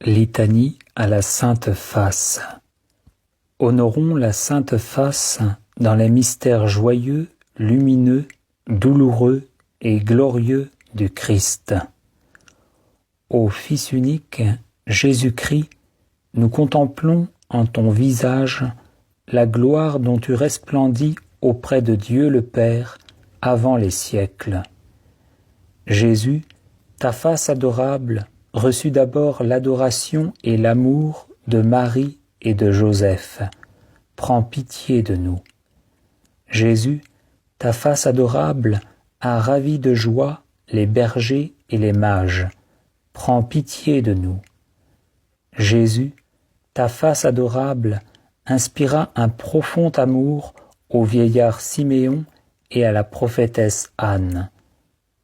Litanie à la Sainte Face. Honorons la Sainte Face dans les mystères joyeux, lumineux, douloureux et glorieux du Christ. Ô Fils unique, Jésus-Christ, nous contemplons en ton visage la gloire dont tu resplendis auprès de Dieu le Père avant les siècles. Jésus, ta face adorable reçut d'abord l'adoration et l'amour de Marie et de Joseph. Prends pitié de nous. Jésus, ta face adorable a ravi de joie les bergers et les mages. Prends pitié de nous. Jésus, ta face adorable inspira un profond amour au vieillard Siméon et à la prophétesse Anne.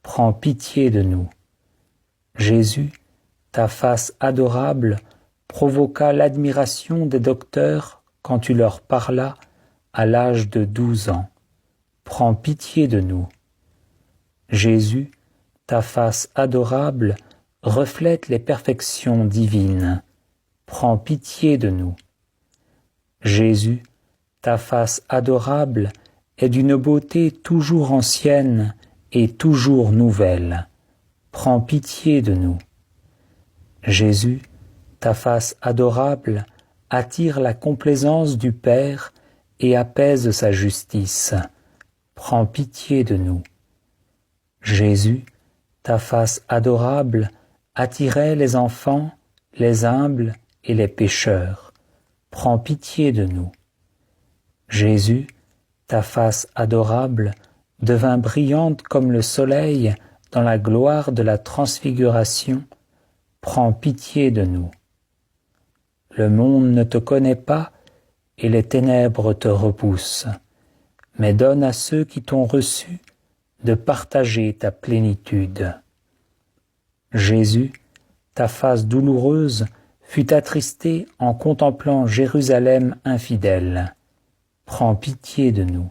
Prends pitié de nous. Jésus, ta face adorable provoqua l'admiration des docteurs quand tu leur parlas à l'âge de 12 ans. Prends pitié de nous. Jésus, ta face adorable reflète les perfections divines. Prends pitié de nous. Jésus, ta face adorable est d'une beauté toujours ancienne et toujours nouvelle. Prends pitié de nous. Jésus, ta face adorable attire la complaisance du Père et apaise sa justice. Prends pitié de nous. Jésus, ta face adorable attirait les enfants, les humbles et les pécheurs. Prends pitié de nous. Jésus, ta face adorable devint brillante comme le soleil dans la gloire de la transfiguration. Prends pitié de nous. Le monde ne te connaît pas et les ténèbres te repoussent, mais donne à ceux qui t'ont reçu de partager ta plénitude. Jésus, ta face douloureuse fut attristée en contemplant Jérusalem infidèle. Prends pitié de nous.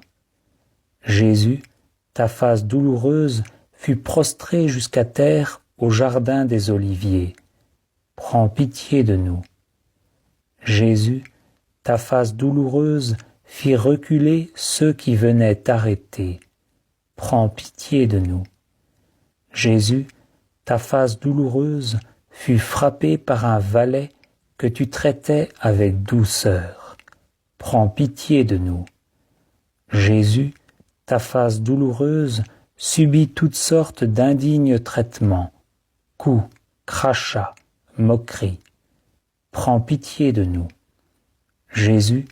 Jésus, ta face douloureuse fut prostrée jusqu'à terre au jardin des Oliviers. Prends pitié de nous. Jésus, ta face douloureuse fit reculer ceux qui venaient t'arrêter. Prends pitié de nous. Jésus, ta face douloureuse fut frappée par un valet que tu traitais avec douceur. Prends pitié de nous. Jésus, ta face douloureuse subit toutes sortes d'indignes traitements, coups, crachats, moqueries. Prends pitié de nous. Jésus,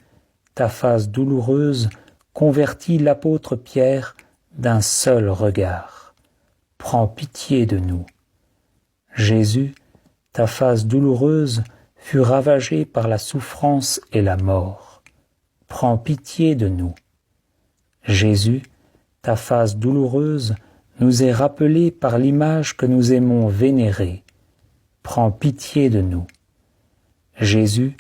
ta face douloureuse convertit l'apôtre Pierre d'un seul regard. Prends pitié de nous. Jésus, ta face douloureuse fut ravagée par la souffrance et la mort. Prends pitié de nous. Jésus, ta face douloureuse nous est rappelée par l'image que nous aimons vénérer. Prends pitié de nous. Jésus,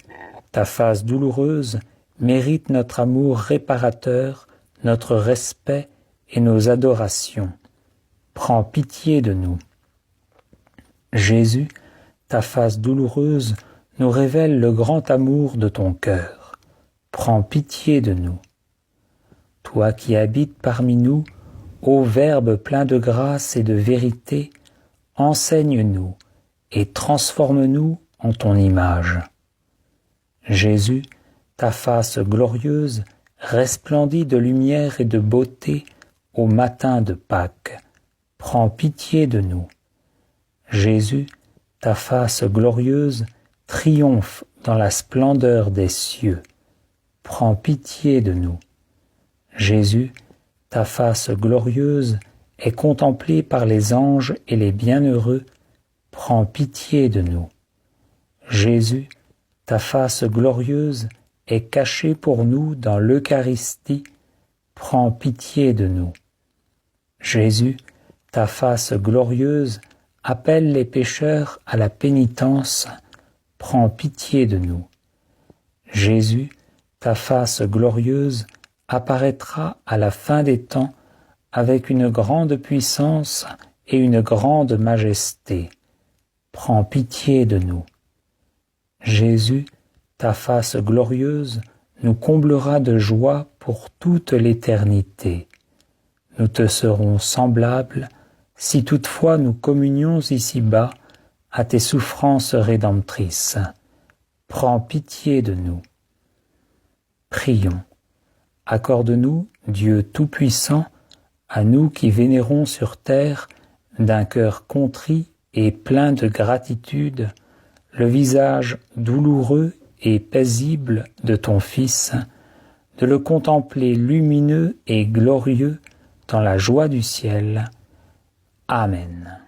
ta face douloureuse mérite notre amour réparateur, notre respect et nos adorations. Prends pitié de nous. Jésus, ta face douloureuse nous révèle le grand amour de ton cœur. Prends pitié de nous. Toi qui habites parmi nous, ô Verbe plein de grâce et de vérité, enseigne-nous et transforme-nous en ton image. Jésus, ta face glorieuse resplendit de lumière et de beauté au matin de Pâques. Prends pitié de nous. Jésus, ta face glorieuse triomphe dans la splendeur des cieux. Prends pitié de nous. Jésus, ta face glorieuse est contemplée par les anges et les bienheureux. Prends pitié de nous. Jésus, ta face glorieuse est cachée pour nous dans l'Eucharistie. Prends pitié de nous. Jésus, ta face glorieuse appelle les pécheurs à la pénitence. Prends pitié de nous. Jésus, ta face glorieuse apparaîtra à la fin des temps avec une grande puissance et une grande majesté. Prends pitié de nous. Jésus, ta face glorieuse nous comblera de joie pour toute l'éternité. Nous te serons semblables si toutefois nous communions ici-bas à tes souffrances rédemptrices. Prends pitié de nous. Prions. Accorde-nous, Dieu Tout-Puissant, à nous qui vénérons sur terre, d'un cœur contrit et plein de gratitude, le visage douloureux et paisible de ton Fils, de le contempler lumineux et glorieux dans la joie du ciel. Amen.